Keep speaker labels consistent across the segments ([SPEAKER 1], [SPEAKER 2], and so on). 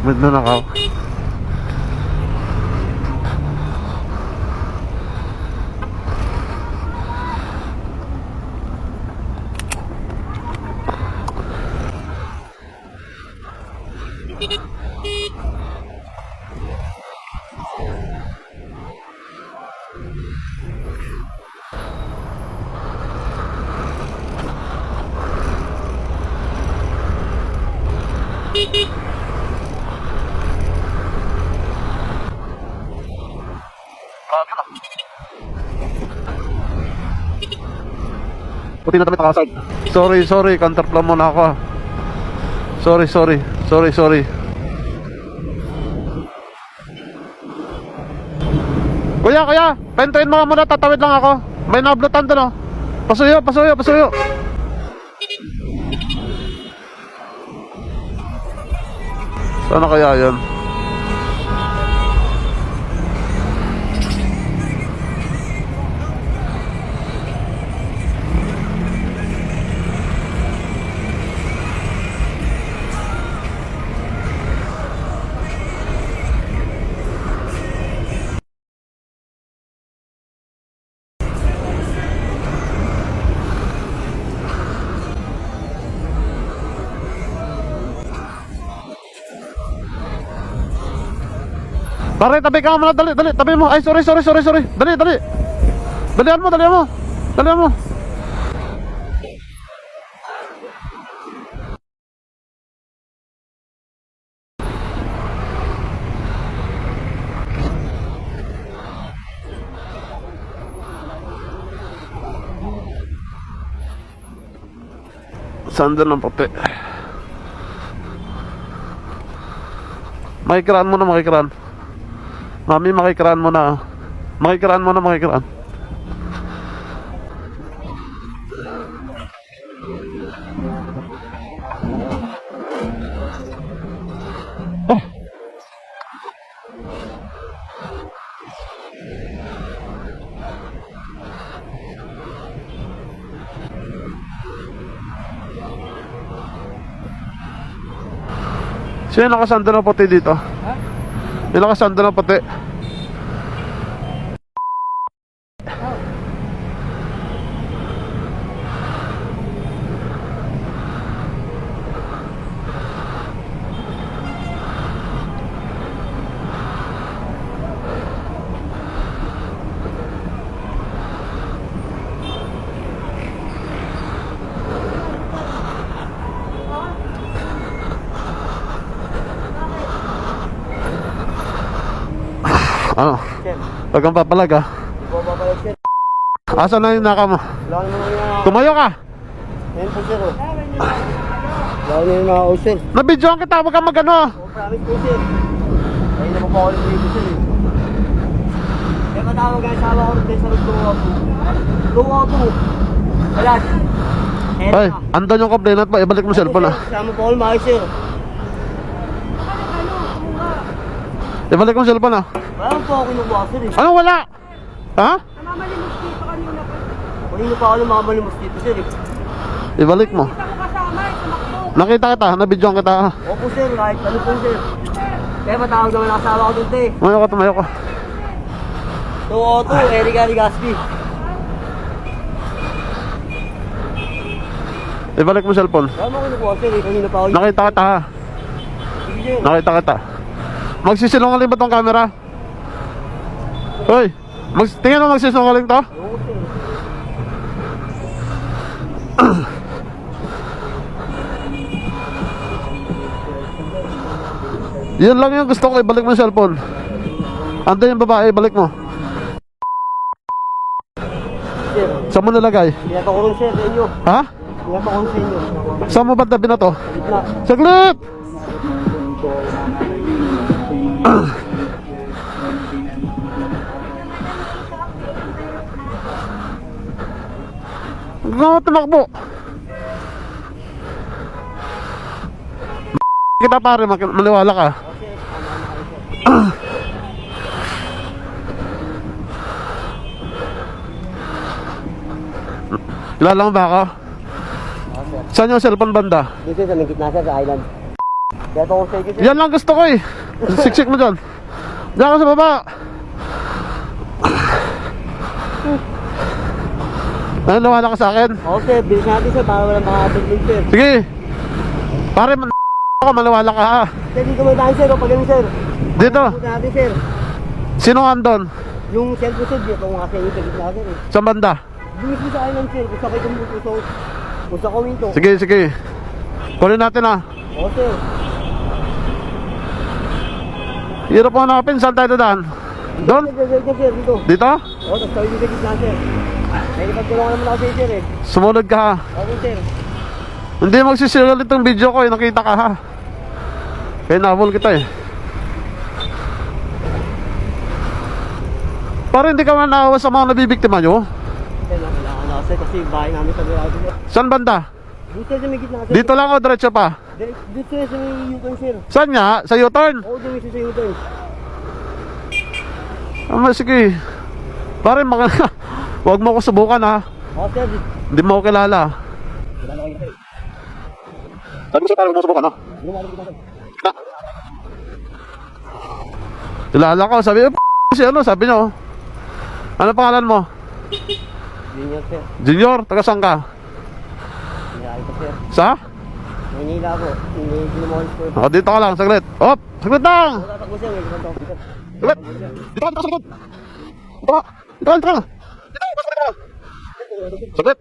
[SPEAKER 1] Magnanakaw. Puti na damit nakasag. Sorry, counterplan muna ako. Sorry. Kuya, pentuin mo muna, tatawid lang ako. May nablutan doon, oh. Pasuyo. Sana kaya yun? Pare, tabi ka muna, dali, tabi mo. Ay, sorry. Dali. Dalian mo. Sandal ng puti. Makikiraan mo na. Mami, makikiraan mo na. Makikiraan. Oh. Sino yung nakasando ng puti dito? Ha? Yung nakasando ng puti. Ano? Huwag kang papalag, ha? Asan na yung naka mo? Tumayo ka!
[SPEAKER 2] Ayan po, sir. Lalo na yung mga sir.
[SPEAKER 1] Nabidyoan kita, huwag kang magano.
[SPEAKER 2] Promise po, sir. Ayun na po ako ng video, sir. Kaya matawag ang sama ko rin sa luwa po. Wala.
[SPEAKER 1] Ay, andun yung complainant mo, ibalik mo cellphone, ha?
[SPEAKER 2] Sama po ako lumaki, sir.
[SPEAKER 1] Ibalik mo cellphone, ha?
[SPEAKER 2] Wala po ako kinukuha, sir.
[SPEAKER 1] Anong wala? Ha?
[SPEAKER 3] Namamalimos dito kanina pa.
[SPEAKER 2] Kanina pa ako namamalimos dito, sir.
[SPEAKER 1] Ibalik mo.
[SPEAKER 3] Kita ko kasama, tumakbo.
[SPEAKER 1] Nakita kita, nabidyoan kita, ha?
[SPEAKER 2] Opo, sir. Kahit ano po, sir. Kaya matawag naman ang asawa ko dun, te.
[SPEAKER 1] Tumayo ka.
[SPEAKER 2] 202, Erika Ligaspi.
[SPEAKER 1] Ibalik mo cellphone.
[SPEAKER 2] Wala mo kinukuha, sir. Kanina pa ako.
[SPEAKER 1] Nakita kita, ha?
[SPEAKER 2] Sige, sir.
[SPEAKER 1] Nakita kita. Magsisinungaling ba tong camera? Hoy, tingnan mo magsisinungaling to?
[SPEAKER 2] Oo, sir.
[SPEAKER 1] Yun lang yung gusto ko, ibalik mo yung cellphone. Andan yung babae, ibalik mo.
[SPEAKER 2] Sir,
[SPEAKER 1] Saan mo nalagay?
[SPEAKER 2] pinapakulong, sir, sa inyo.
[SPEAKER 1] Ha?
[SPEAKER 2] Pinapakulong sa inyo.
[SPEAKER 1] Saan mo ba tabi na to?
[SPEAKER 2] Gitna.
[SPEAKER 1] Saglit! Huwag ka tumakbo. Kita pare, maliwala ka. Kilala mo ba ako? Saan yung cellphone banda?
[SPEAKER 2] Dito sa may gitna, sir, sa island. Kaya ito ko sa sir.
[SPEAKER 1] Yan lang gusto ko eh. Siksik mo dyan. Diyan ka sa baba. Ano, nawala ka sa akin?
[SPEAKER 2] Oo sir, bilis natin sir, para walang makakabot din sir.
[SPEAKER 1] Sige. Pare, ako maniwala ka ha.
[SPEAKER 2] Sir, dito may tayo sir, o pag ganun sir.
[SPEAKER 1] Dito.
[SPEAKER 2] Punta natin sir.
[SPEAKER 1] Sino andon?
[SPEAKER 2] Yung cellphone sir, dito kung kasi yung sagot natin eh.
[SPEAKER 1] Sa banda?
[SPEAKER 2] Bilis mo sa akin lang sir, kung sakay kong buto. Kung sa kawin to.
[SPEAKER 1] Sige, sige. Kunin natin ha.
[SPEAKER 2] Oo sir.
[SPEAKER 1] Hirap mo hanapin. Saan tayo dadaan? Doon?
[SPEAKER 2] Sir, dito.
[SPEAKER 1] Dito?
[SPEAKER 2] Oo, tapos tayo yung sagot na sir. May ipagtulungan naman ako sa sir eh.
[SPEAKER 1] Sumunod ka ha.
[SPEAKER 2] Oo sir.
[SPEAKER 1] Hindi magsisiral itong video ko eh. Nakita ka ha. Kaya nabol kita eh. Para hindi ka man naawa sa mga nabibiktima nyo.
[SPEAKER 2] Sir, kailangan na ako sir, kasi yung bahay namin sa Dorado sir.
[SPEAKER 1] Saan banda?
[SPEAKER 2] Dito sir, sa may gitna sir.
[SPEAKER 1] Dito lang o diretso pa?
[SPEAKER 2] Dito sir, sa may U-turn sir.
[SPEAKER 1] Saan nga? Sa U-turn?
[SPEAKER 2] Oo, dito mismo sa U-turn.
[SPEAKER 1] Sige. Pare, huwag mo ko subukan ha.
[SPEAKER 2] Oo sir,
[SPEAKER 1] Hindi mo ko kilala.
[SPEAKER 2] wala na kayo sir.
[SPEAKER 1] Sabi ko sa'yo, huwag mo subukan ha.
[SPEAKER 2] Lumalo dito sir.
[SPEAKER 1] Kilala ko. Sabi si ano, sabi nyo. Ano pangalan mo?
[SPEAKER 2] Junior sir.
[SPEAKER 1] Junior, taga saan ka?
[SPEAKER 2] Nilaki ko sir.
[SPEAKER 1] Sa?
[SPEAKER 2] Manila po. Hindi mo ko.
[SPEAKER 1] O, dito ka lang, saglit. Op, saglit lang.
[SPEAKER 2] Wala takbo sir, may ganito.
[SPEAKER 1] Saglit. Dito ka, saglit. Dito ka, dito ka, dito ka. Dito ka, saglit.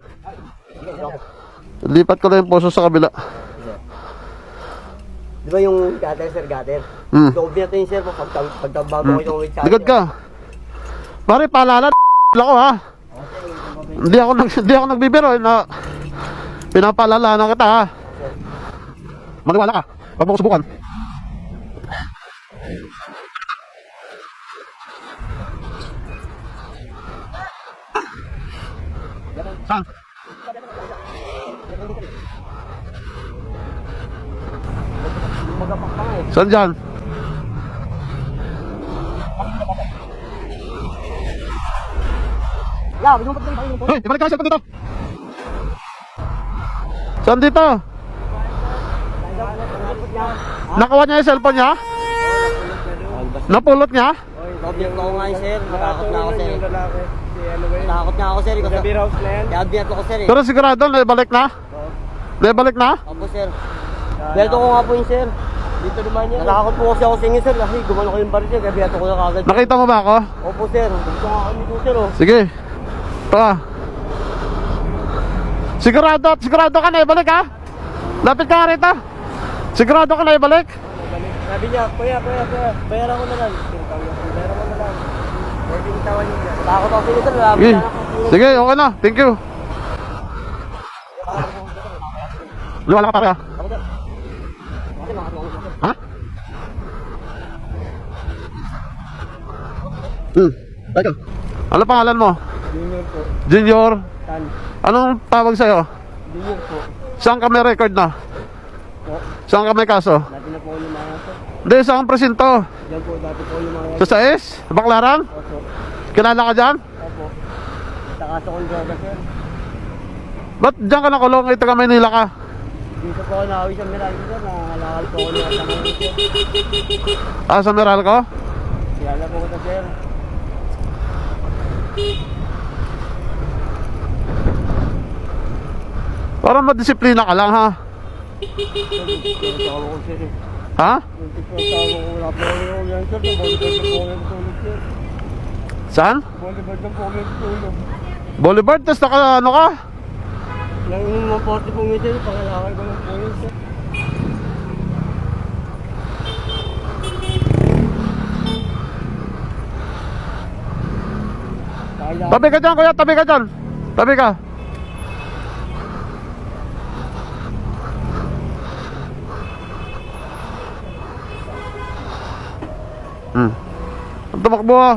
[SPEAKER 1] Lipat ko lang yung poso sa kabila.
[SPEAKER 2] Di ba yung gutter sir, gutter?
[SPEAKER 1] Hmm.
[SPEAKER 2] Loob niya ito yung sir, pagtabago ko yung wait
[SPEAKER 1] Likod ka. Pare, paalala ako ha. Hindi ako nagbibiro na pinapaalala na kita ha. Maniwala ka. Huwag mo ko subukan. Saan?
[SPEAKER 2] Magapak pa nga eh.
[SPEAKER 1] Saan dyan?
[SPEAKER 2] Yeah, yung pagtayin tayo po.
[SPEAKER 1] Hoy, ibalik ka sa cellphone dito. Saan dito? Nakuha niya yung cellphone niya? Napulot niya?
[SPEAKER 2] Object ko nga sir, natakot na ako sir. Natakot na ako sir. Kaya biyat ko sir eh.
[SPEAKER 1] Pero sigurado, naibalik na? Naibalik na?
[SPEAKER 2] Opo sir. Belto ko nga po yun sir. Dito naman yan. Natakot po kasi ako sa inyo sir kasi gumano ko yung baril sir. Kaya biyat ko na kagad.
[SPEAKER 1] Nakita mo ba ako?
[SPEAKER 2] Opo sir. Gusto nga kami po sir oh.
[SPEAKER 1] Sige. Ito ah. Sigurado ka na ibalik ha? Lapit ka nga rito. Sigurado ka na ibalik?
[SPEAKER 2] Sabi niya, kuya, bayaran ko na lang. Bayaran ko na lang. Pwede itawan niyo dyan. Takot ako sa inyo sir.
[SPEAKER 1] Sige. Sige, okay na. Thank you. Luwala ka pare ha? Ha? Teka. Ano pangalan mo?
[SPEAKER 2] Junior po.
[SPEAKER 1] Junior?
[SPEAKER 2] Tan.
[SPEAKER 1] Anong tawag sa'yo?
[SPEAKER 2] Junior po.
[SPEAKER 1] Saan ka may record na?
[SPEAKER 2] Po.
[SPEAKER 1] Saan ka may kaso?
[SPEAKER 2] Dati na po yung mga sir.
[SPEAKER 1] Hindi, saan presinto?
[SPEAKER 2] Diyan po, dati po yung mga
[SPEAKER 1] Sa Sais? Baklaran?
[SPEAKER 2] Opo.
[SPEAKER 1] Kilala ka dyan?
[SPEAKER 2] Opo. Takaso kong droga sir.
[SPEAKER 1] Ba't dyan ka nakulong? Ay, taga Maynila ka?
[SPEAKER 2] Dito po ako nakawi sa Meralco sir. Nakalakal po ako ng asaman sir.
[SPEAKER 1] Ah, sa Meralco?
[SPEAKER 2] Kilala po ko na sir.
[SPEAKER 1] Parang madisiplina ka lang ha?
[SPEAKER 2] Tawa ko sir eh.
[SPEAKER 1] Ha?
[SPEAKER 2] Yung tipo ng tawa ko, wala po ako yan sir. Bolivard ng po yung tulog sir.
[SPEAKER 1] Saan?
[SPEAKER 2] Bolivard ng po yung tulog.
[SPEAKER 1] Boulevard, tapos naka ano ka?
[SPEAKER 2] Nang mga poste po yung sir, pangalakal ko ng po yun sir.
[SPEAKER 1] Tabi ka dyan kuya, tabi ka dyan. Tabi ka. Ang tumakbo ha.